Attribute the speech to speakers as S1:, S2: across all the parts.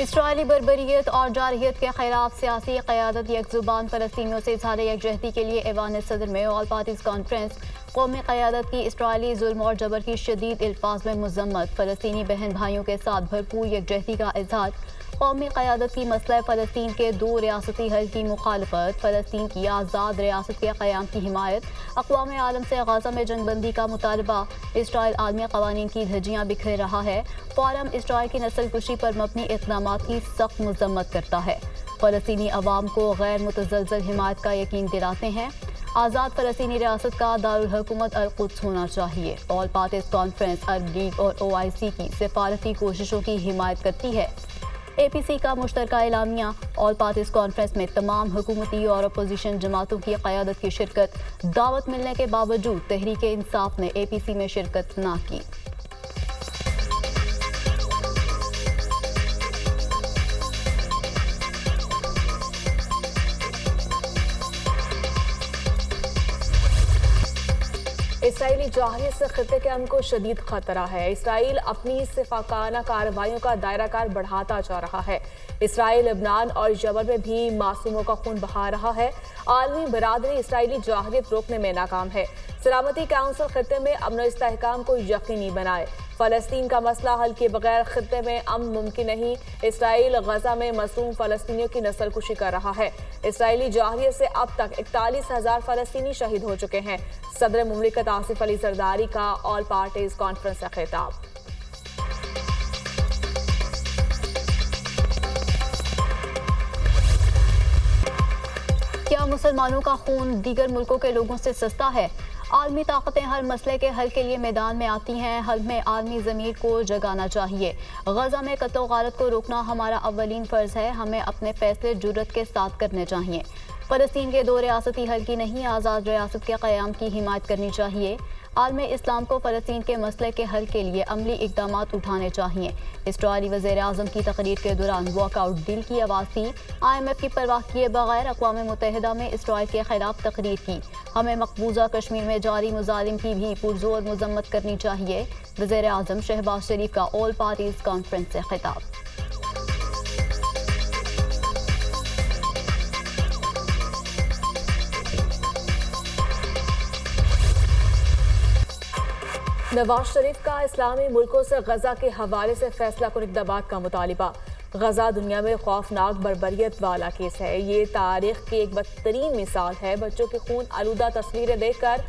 S1: Israeli बर्बरियत और जारहियत के खिलाफ सियासी क़यादत यकजुबान फ़लस्तीनियों से इज़हार यकजहती के लिए ऐवान सदर में ऑल पार्टीज़ कॉन्फ्रेंस कौमी क़यादत की इसराइली जुल्म और जबर की शदीद अल्फाज में मज़म्मत, फ़लस्तीनी बहन भाइयों के साथ भरपूर यकजहती का इज़हार, कौमी क़यादत की मसला फ़लस्तीन के दो रियासती हल की मुखालफत, फ़लस्तीन की आज़ाद रियासत के क़याम की हिमायत, अक़वाम आलम से गाज़ा में जंगबंदी का मुतालबा, इसराइल आलमी क़वानीन की धज्जियाँ बिखेर रहा है, फ़ोरम इसराइल की नस्ल कुशी पर मबनी इक़दामात की सख्त मज़म्मत करता है, फ़लस्तीनी अवाम को गैर मुतज़लज़ल हिमायत का यकीन दिलाते हैं, आज़ाद फ़लस्तीनी रियासत का दारुल हुकूमत अल-कुद्स होना चाहिए, ऑल पार्टीज़ कॉन्फ्रेंस अरब लीग और OIC की सिफारती कोशिशों की हिमायत करती है। APC का मुश्तरका एलामिया, ऑल पार्टीज़ कॉन्फ्रेंस में तमाम हुकूमती और अपोजिशन जमातों की क़यादत की शिरकत, दावत मिलने के बावजूद तहरीक इंसाफ ने APC में शिरकत ना की।
S2: इसराइली जारहियत से खित्ते के अमन को शदीद खतरा है। इसराइल अपनी सिफाकाना कार्रवाइयों का दायराकार बढ़ाता जा रहा है। इसराइल लबनान और यमन में भी मासूमों का खून बहा रहा है। आलमी बरादरी इसराइली जारहियत रोकने में नाकाम है। सलामती काउंसिल खित्ते में अमन और इस्तेहकाम को यकीनी बनाए। फ़लस्तीन का मसला हल किए बगैर खित्ते में अमन मुमकिन नहीं। इसराइल गजा में मज़लूम फ़लस्तीनियों की नस्ल कुशी कर रहा है। इसराइली जारहियत से अब तक 41,000 फ़लस्तीनी शहीद हो चुके हैं। सदर मुमलिकत आसिफ अली जरदारी का ऑल पार्टीज़ कॉन्फ्रेंस का खिताब।
S1: क्या मुसलमानों का खून दीगर मुल्कों के लोगों से सस्ता है? आलमी ताकतें हर मसले के हल के लिए मैदान में आती हैं। हल में आलमी ज़मीर को जगाना चाहिए। गजा में कत्ल गारत को रोकना हमारा अव्वलीन फ़र्ज़ है। हमें अपने फैसले जुर्रत के साथ करने चाहिए। फ़लस्तीन के दो रियासती हल की नहीं, आज़ाद रियासत के क़याम की हिमायत करनी चाहिए। आलमी इस्लाम को फ़लस्तीन के मसले के हल के लिए अमली इक़दामात उठाने चाहिए। इसराइली वज़ीर-ए-आज़म की तकरीर के दौरान वॉकआउट डील की आवाज़ थी। IMF की परवाह किए बगैर अक़वाम मुत्तहिदा में इसराइल के खिलाफ तकरीर की। हमें मकबूजा कश्मीर में जारी मुजालिम की भी पुरजोर मज़म्मत करनी चाहिए। वज़ीर-ए-आज़म शहबाज शरीफ का ऑल पार्टीज़ कॉन्फ्रेंस से खिताब।
S2: नवाज शरीफ का इस्लामी मुल्कों से गजा के हवाले से फैसला कुन इक़दामात का मुतालिबा। गजा दुनिया में खौफनाक बर्बरियत वाला केस है। ये तारीख की एक बदतरीन मिसाल है। बच्चों की खून आलूदा तस्वीरें देखकर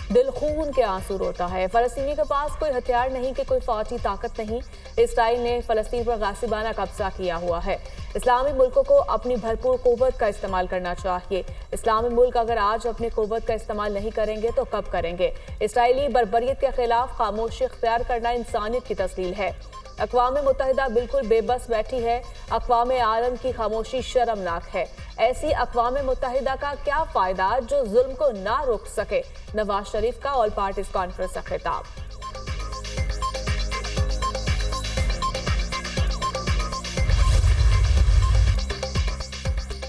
S2: दिल खून के आंसू रोता है। फ़लस्तीनी के पास कोई हथियार नहीं कि कोई फौजी ताकत नहीं। इसराइल ने फ़लस्तीन पर गासिबाना कब्जा किया हुआ है। इस्लामी मुल्कों को अपनी भरपूर क़ुव्वत का इस्तेमाल करना चाहिए। इस्लामी मुल्क अगर आज अपनी क़ुव्वत का इस्तेमाल नहीं करेंगे तो कब करेंगे? इसराइली बर्बरियत के खिलाफ खामोशी इख्तियार करना इंसानियत की तस्लील है। अक़वाम मुत्तहिदा बिल्कुल बेबस बैठी है। अक़वाम आलम की खामोशी शर्मनाक है। ऐसी अक़वाम मुत्तहिदा का क्या फ़ायदा जो जुल्म को ना रोक सके? नवाज शरीफ का ऑल पार्टीज़ कॉन्फ्रेंस का खिताब।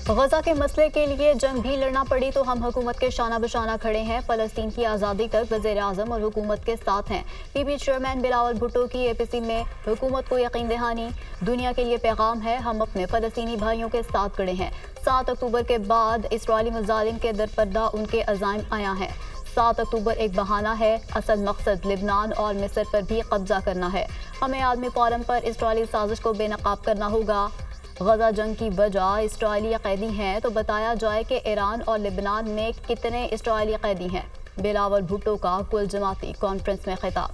S1: गजा के मसले के लिए जंग भी लड़ना पड़ी तो हम हुकूमत के शाना बशाना खड़े हैं। फ़लस्तीन की आज़ादी तक वज़ीर-ए-आज़म और हुकूमत के साथ हैं। PB चेयरमैन बिलावल भुट्टो की APC में हुकूमत को यकीन दहानी। दुनिया के लिए पैगाम है, हम अपने फ़लस्तीनी भाइयों के साथ खड़े हैं। 7 अक्टूबर के बाद इसराइली मुजालिम के दरपर्दा उनके अज़ाइम आया है। 7 अक्टूबर एक बहाना है, असल मकसद लिबनान और मिस्र पर भी कब्जा करना है। हमें आलमी फोरम पर इसराइली साजिश को बेनकाब करना होगा। गजा जंग की वजह इसराइली कैदी हैं तो बताया जाए कि ईरान और लिबनान में कितने इसराइली कैदी हैं। बिलावल भुट्टो का कुल जमाती कॉन्फ्रेंस में खिताब।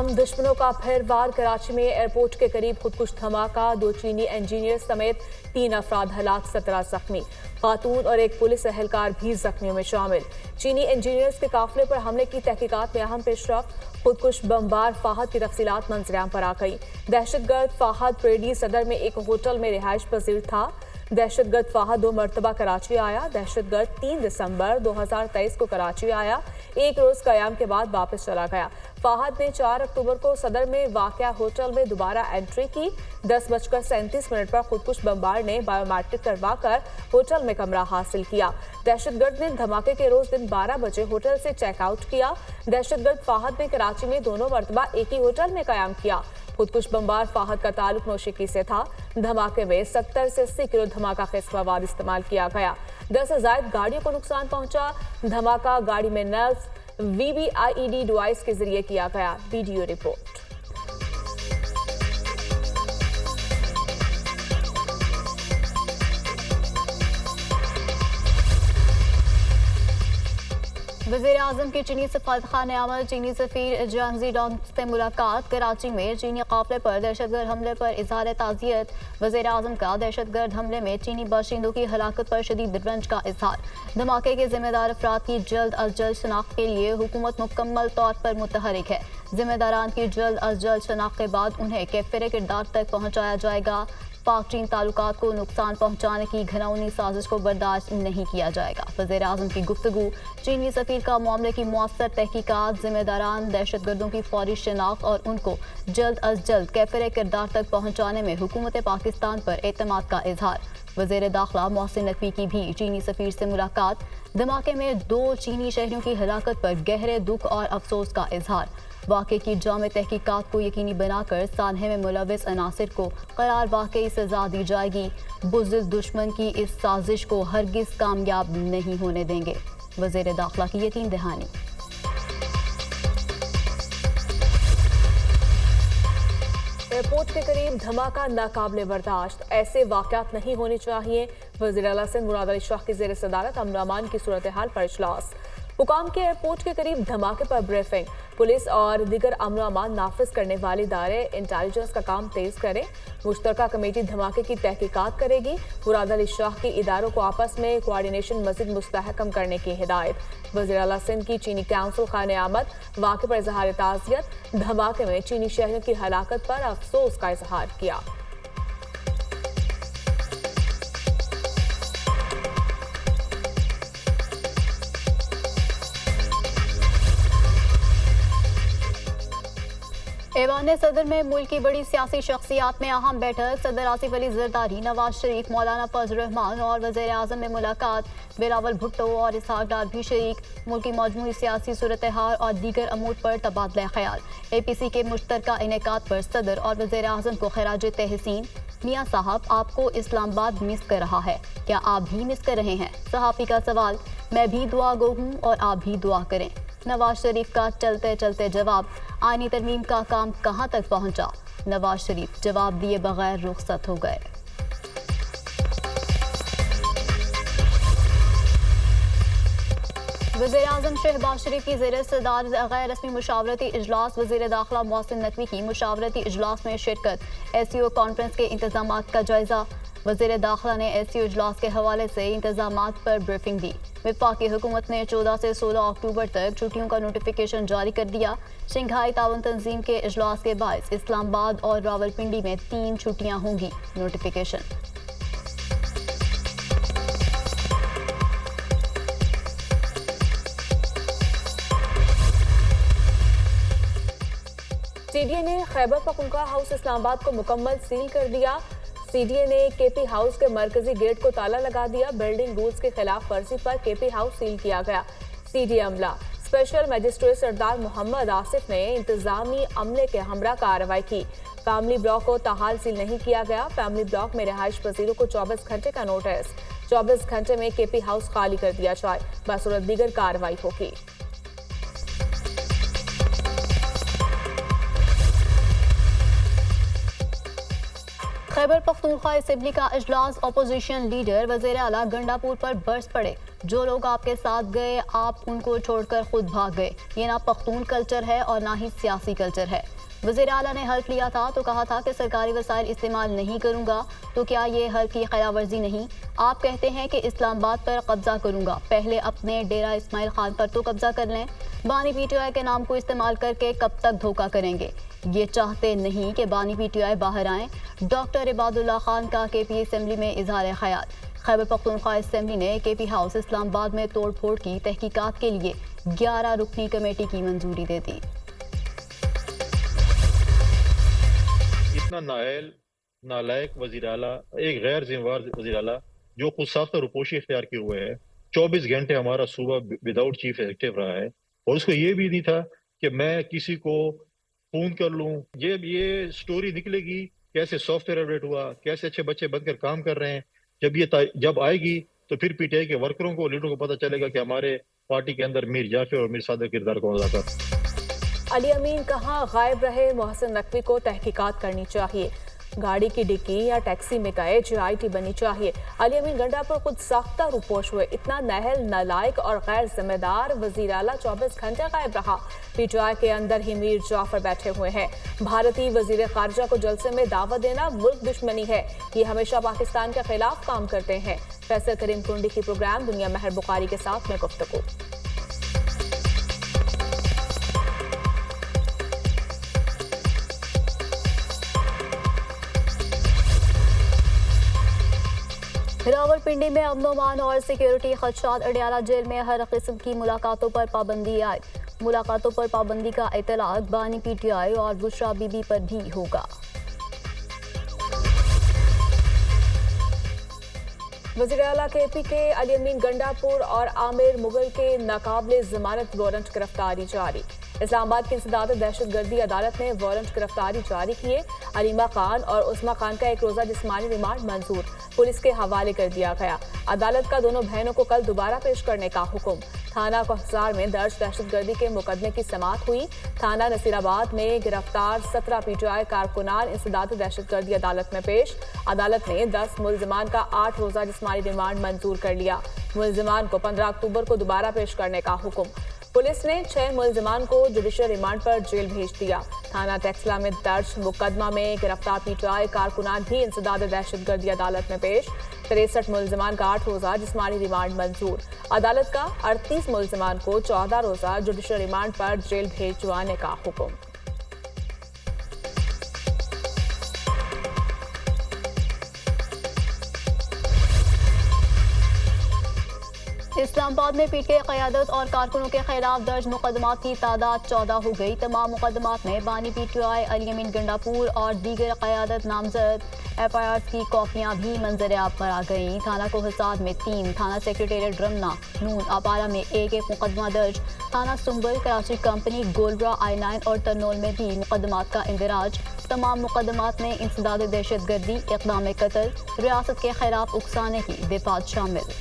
S2: दुश्मनों का फिर वार। कराची में एयरपोर्ट के करीब खुदकुश धमाका। 2 चीनी इंजीनियर समेत 3 अफराद हलाक, 17 जख्मी। खातून और एक पुलिस एहलकार भी जख्मियों में शामिल। चीनी इंजीनियर्स के काफिले पर हमले की तहकीकात में अहम पेशरफ। खुदकुश बमबार फाहद की तफसीलात मंजराम पर आ गई। दहशतगर्द फाहद प्रेडी सदर में एक होटल में रिहाइश पजीर था। दहशतगर्द फाहद 2 मरतबा कराची आया। दहशतगर्द 3 दिसंबर 2023 को कराची आया। एक रोज कयाम के बाद वापस चला गया। फाहद ने 4 अक्टूबर को सदर में वाक़या होटल में दोबारा एंट्री की। 10:37 पर खुदकुश बमबार ने बायोमेट्रिक करवाकर होटल में कमरा हासिल किया। दहशतगर्द ने धमाके के रोज दिन 12 बजे होटल से चेकआउट किया। दहशतगर्द फाहद ने कराची में दोनों मरतबा एक ही होटल में कयाम किया। खुदकुश बमबार फाहद का ताल्लुक नौशेकी से था। धमाके में 70 से 80 किलो धमाका खेज मवाद इस्तेमाल किया गया। 10 से ज़ायद गाड़ियों को नुकसान पहुंचा। धमाका गाड़ी में नर्व्स VVIED डिवाइस के जरिए किया गया। Video report.
S1: वज़ीर-ए-आज़म की चीनी सफारत खाने आमद चीनी सफीर जियांग डोंग से मुलाकात। कराची में चीनी काफिले पर दहशतगर्द हमले पर इजहार ताज़ियत। वज़ीर-ए-आज़म का दहशतगर्द हमले में चीनी बाशिंदों की हलाकत पर शदीद रंज का इजहार। धमाके के जिम्मेदार अफराद की जल्द अज जल्द शनाख्त के लिए हुकूमत मुकम्मल तौर पर मुतहरिक है। जिम्मेदारान की जल्द अज जल्द शनाख्त के बाद उन्हें कैफिर किरदार तक पहुँचाया जाएगा। पाक चीन ताल्लुकात को नुकसान पहुंचाने की घिनौनी साजिश को बर्दाश्त नहीं किया जाएगा। वज़ीर-ए-आज़म की गुफ्तगू। चीनी सफीर का मामले की मुअस्सर तहकीकात, जिम्मेदारान, दहशतगर्दों की फौरी शिनाख्त और उनको जल्द अज जल्द कैफिर किरदार तक पहुंचाने में हुकूमत पाकिस्तान पर एतमाद का इजहार। वज़ीर दाखिला मोहसिन नकवी की भी चीनी सफीर से मुलाकात। धमाके में 2 चीनी शहरियों की हलाकत पर गहरे दुख और अफसोस का इजहार। वाक़े की जामे तहकीकात को यकीनी बनाकर सानहे में मुलविस अनासिर को करार वाकई सजा दी जाएगी। बुज़दिल दुश्मन की इस साजिश को हरगिज़ कामयाब नहीं होने देंगे। वज़ीर दाखिला की यकीन दहानी।
S2: एयरपोर्ट के करीब धमाका नाकाबिले बर्दाश्त। ऐसे वाक़यात नहीं होने चाहिए। वज़ीर आला सिंध मुराद अली शाह की ज़ेर सदारत अमन अमान की सूरत हाल पर इजलास। हुकाम के एयरपोर्ट के करीब धमाके पर ब्रीफिंग। पुलिस और दीगर अमन अमान नाफिज करने वाले इदारे इंटेलिजेंस का काम तेज करें। मुश्तरका कमेटी धमाके की तहकीकात करेगी। मुराद अली शाह की इदारों को आपस में कोऑर्डिनेशन मज़ीद मुस्तहकम करने की हिदायत। वज़ीर आला सिंध की चीनी काउंसिल खाने आमद वाक़े पर इजहार ताज़ियत। धमाके में चीनी शहरियों की हलाकत पर अफसोस का इजहार किया।
S1: ऐवान सदर में मुल्क की बड़ी सियासी शख्सियात में अहम बैठक। सदर आसिफ अली जरदारी, नवाज शरीफ, मौलाना फजल रहमान और वज़ीर-ए-आज़म में मुलाकात। बिलावल भुट्टो और इसहाक डार भी शरीक। मुल्क की मजमूई सियासी सूरत हाल और दीगर अमूर पर तबादला ख्याल। APC के मुश्तरका इनेकात पर सदर और वज़ीर-ए-आज़म को खराज तहसीन। मियाँ साहब, आपको इस्लामाबाद मिस कर रहा है, क्या आप भी मिस कर रहे हैं? सहाफ़ी का सवाल। मैं भी दुआ गो हूँ और आप भी दुआ करें। नवाज शरीफ का चलते चलते जवाब। आईनी तरमीम का काम कहां तक पहुंचा? नवाज शरीफ जवाब दिए बगैर रुखसत हो गए। वज़ीर-ए-आज़म शहबाज शरीफ की ज़ेर सदारत गैर रस्मी मुशावरती इजलास। वज़ीर दाखिला मोहसिन नकवी की मुशावरती इजलास में शिरकत। SCO कॉन्फ्रेंस के इंतजामात का जायजा। वज़ीर दाखिला ने SCO इजलास के हवाले से इंतजामात पर ब्रीफिंग दी। वफाकी हुकूमत ने 14 से 16 अक्टूबर तक छुट्टियों का नोटिफिकेशन जारी कर दिया। शंघाई ताउन तंजीम के इजलास के बायस इस्लामाबाद और रावलपिंडी में 3 छुट्टियां होंगी। नोटिफिकेशन।
S2: CDA ने खैबर पख्तूनख्वा हाउस इस्लामाबाद को मुकम्मल सील कर दिया। CDA ने KP हाउस के मरकजी गेट को ताला लगा दिया। बिल्डिंग रूल्स के खिलाफ वर्जी पर KP हाउस सील किया गया। CDA अमला स्पेशल मजिस्ट्रेट सरदार मोहम्मद आसिफ ने इंतजामी अमले के हमरा कार्रवाई की। फैमिली ब्लॉक को ताहाल सील नहीं किया गया। फैमिली ब्लॉक में रिहाइश पजीरों को 24 घंटे का नोटिस। 24 घंटे में KP हाउस खाली कर दिया जाए, बसूरत दीगर कार्रवाई होगी।
S1: खैबर पख्तूनख्वा असेंबली का इजलास। अपोजिशन लीडर वज़ीर आला गंडापुर पर बरस पड़े। जो लोग आपके साथ गए, आप उनको छोड़कर खुद भाग गए। ये ना पख्तून कल्चर है और ना ही सियासी कल्चर है। वज़ीर आला ने हल्फ लिया था तो कहा था कि सरकारी वसाइल इस्तेमाल नहीं करूंगा, तो क्या ये हल्फ की खिलाफवर्जी नहीं? आप कहते हैं कि इस्लामाबाद पर कब्जा करूंगा, पहले अपने डेरा इस्माइल खान पर तो कब्जा कर लें। बानी PTI के नाम को इस्तेमाल करके कब तक धोखा करेंगे? ये चाहते नहीं कि बानी PTI बाहर आएँ। डॉक्टर इबादुल्ला खान का KP असेंबली में इजहार ख्याल। खैबर पख्तूनख्वा असेंबली ने KP हाउस इस्लामाबाद में तोड़ फोड़ की तहकीकात के लिए 11 रुकनी कमेटी की मंजूरी दे दी।
S3: इतना नाअहल, नालायक वज़ीर आला, एक गैर ज़िम्मेवार वज़ीर आला जो खुद साख्ता रुपोशी इख्तियार किए हुए है। 24 घंटे हमारा सूबा विदाउट चीफ एग्जीक्यूटिव रहा है और उसको ये भी नहीं था कि मैं किसी को फ़ोन कर लूँ। ये स्टोरी निकलेगी, कैसे सॉफ्टवेयर अपडेट हुआ, कैसे अच्छे बच्चे बनकर काम कर रहे हैं। जब आएगी तो फिर पीटीआई के वर्करों को, लीडरों को पता चलेगा कि हमारे पार्टी के अंदर मीर जाफर और मीर सादिक किरदार कौन अदा करता।
S2: अली अमीन कहाँ गायब रहे, मोहसिन नकवी को तहकीकात करनी चाहिए। गाड़ी की डिक्की या टैक्सी में गए, JIT बननी चाहिए। अली अमीन गंडापुर खुद साख्ता रुपोश हुए। इतना नाअहल, नालायक और गैर जिम्मेदार वज़ीर आला 24 घंटे गायब रहा। PTI के अंदर ही मीर जाफर बैठे हुए हैं। भारतीय वज़ीर खारजा को जलसे में दावत देना मुल्क दुश्मनी है। ये हमेशा पाकिस्तान के खिलाफ काम करते हैं। फैसल करीम कुंडी की प्रोग्राम दुनिया महर बुखारी के साथ में गुफ्तगू।
S1: रावलपिंडी में अमन और सिक्योरिटी खदशात। अडियाला जेल में हर किस्म की मुलाकातों पर पाबंदी आई। मुलाकातों पर पाबंदी का इतलाक बानी PTI और बुशरा बीबी पर भी होगा।
S2: वज़ीर आला KP के अली अमीन गंडापुर और आमिर मुगल के नाकाबिले जमानत वारंट गिरफ्तारी जारी। इस्लामाबाद की इंसदाद दहशतगर्दी अदालत ने वारंट गिरफ्तारी जारी किए। अलीमा खान और उस्मा खान का एक रोजा जिस्मानी रिमांड मंजूर, पुलिस के हवाले कर दिया गया। अदालत का दोनों बहनों को कल दोबारा पेश करने का हुक्म। थाना कोहसार में दर्ज दहशतगर्दी के मुकदमे की समाअत हुई। थाना नसीराबाद में गिरफ्तार 17 PTI कारकुनान इंसदाद दहशतगर्दी अदालत में पेश। अदालत ने 10 मुल्जिमान का 8 रोजा जिस्मानी रिमांड मंजूर कर लिया। मुल्जिमान को 15 अक्टूबर को दोबारा पेश करने का हुक्म। पुलिस ने 6 मुल्जिमान को जुडिशल रिमांड पर जेल भेज दिया। थाना टेक्सला में दर्ज मुकदमा में गिरफ्तार PTI कारकुनान भी इंसदाद दहशतगर्दी अदालत में पेश। 63 मुल्जिमान का 8 रोजा जिस्मानी रिमांड मंजूर। अदालत का 38 मुल्जिमान को 14 रोजा जुडिशल रिमांड पर जेल भेजवाने का हुक्म।
S1: इस्लामाबाद में PTI क़यादत और कारकुनों के खिलाफ दर्ज मुकदमात की तादाद 14 हो गई। तमाम मुकदमात में बानी PTI अली अमीन गंडापुर और दीगर क़यादत नामजद FIRs की कॉपियाँ भी मंजर आब पर आ गईं। थाना कोहसार में 3, थाना सेक्रेटेरिएट रमना, नून, अपारा में एक मुकदमा दर्ज। थाना सुंबल, कराची कंपनी, गोलबरा, I9 और तरनोल में भी मुकदमात का इंदराज। तमाम मुकदमात में इंसदाद दहशतगर्दी, इक़दाम कत्ल, रियासत के खिलाफ उकसाने की बिफात शामिल।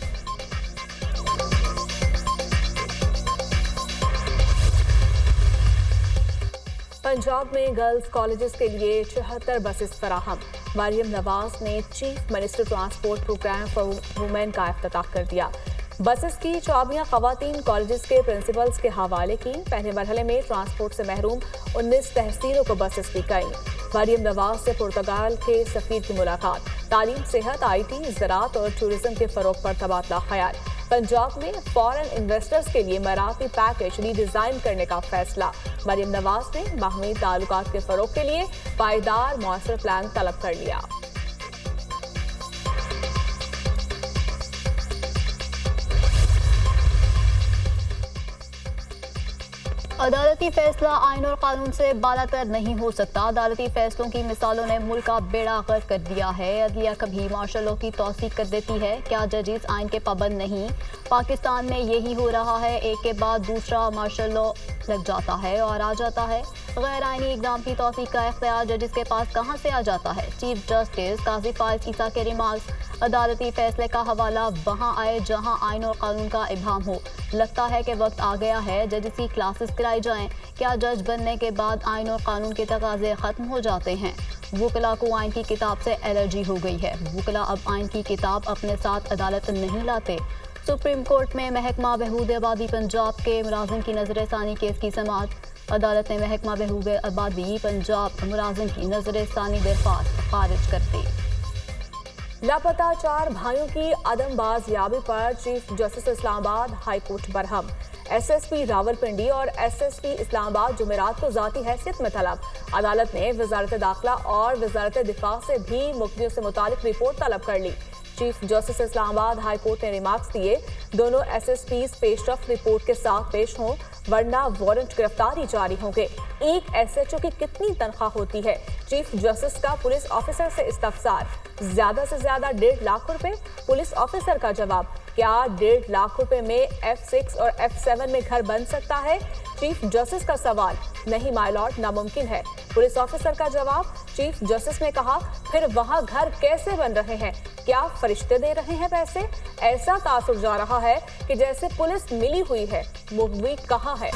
S2: पंजाब में गर्ल्स कॉलेजेस के लिए 76 बसेस फराहम। मरियम नवाज ने chief minister transport program for women का इफ्तिताह कर दिया। बसेस की चाबियां खवातीन कॉलेजेस के प्रिंसिपल्स के हवाले की। पहले मरहले में ट्रांसपोर्ट से महरूम 19 तहसीलों को बसेस दी गई। मरियम नवाज से पुर्तगाल के सफीर की मुलाकात। तालीम, सेहत, IT, ज़राअत और टूरिज्म के फरोग पर तबादला ख्याल। पंजाब में फॉरेन इन्वेस्टर्स के लिए मराठी पैकेज रीडिजाइन करने का फैसला। मरियम नवाज ने बाहमी ताल्लुकात के फरोग के लिए पायदार मौसर प्लान तलब कर लिया।
S1: अदालती फैसला आइन और कानून से बालातर नहीं हो सकता। अदालती फैसलों की मिसालों ने मुल्क का बेड़ा गर्क कर दिया है। अदलिया कभी मार्शल लॉ की तौसीक कर देती है, क्या जजेस आइन के पाबंद नहीं? पाकिस्तान में यही हो रहा है, एक के बाद दूसरा मार्शल लॉ लग जाता है और आ जाता है। गैर आइनी इक़दाम की तौसीक का इख्तियार जजेस के पास कहाँ से आ जाता है? चीफ जस्टिस काजी फाइज ईसा के रिमार्क्स। अदालती फैसले का हवाला वहाँ आए जहाँ आइन और कानून का इबाम हो। लगता है कि वक्त आ गया है जजेस की क्लासेस कराई जाएं। क्या जज बनने के बाद आइन और कानून के तकाजे ख़त्म हो जाते हैं? वुकला को आइन की किताब से एलर्जी हो गई है। वुकला अब आइन की किताब अपने साथ अदालत नहीं लाते। सुप्रीम कोर्ट में महकमा बहबूद आबादी पंजाब के मुलाजिम की नजरसानी केस की समाअत। अदालत ने महकमा बहबूद आबादी पंजाब मुलाजिम की नजरसानी दरख्वास्त खारिज कर दी।
S2: लापता 4 भाइयों की अदम बाजियाबी पर chief justice Islamabad high court Barham. SSP Rawalpindi और SSP इस्लामाबाद जुमेरात को ज़ाती हैसियत में तलब। अदालत ने वजारत दाखिला और वजारत दिफा से भी मुकदमियों से मुतालिक रिपोर्ट तलब कर ली। Chief justice Islamabad high court ने रिमार्क्स दिए, दोनों SSPs पेशरफ रिपोर्ट के साथ पेश हों वरना वारंट गिरफ्तारी जारी होंगे। एक SHO की कितनी तनख्वाह होती है? चीफ जस्टिस का पुलिस ऑफिसर से इस्तफसार, ज्यादा से ज्यादा 1.5 लाख रुपए। पुलिस ऑफिसर का जवाब, क्या 1.5 लाख रुपए में F6 और F7 में घर बन सकता है? चीफ जस्टिस का सवाल, नहीं माय लॉर्ड, नामुमकिन है। पुलिस ऑफिसर का जवाब, चीफ जस्टिस ने कहा, फिर वहां घर कैसे बन रहे हैं? क्या फरिश्ते दे रहे हैं पैसे? ऐसा तासुर जा रहा है कि जैसे पुलिस मिली हुई है, मुखबिर कहाँ है?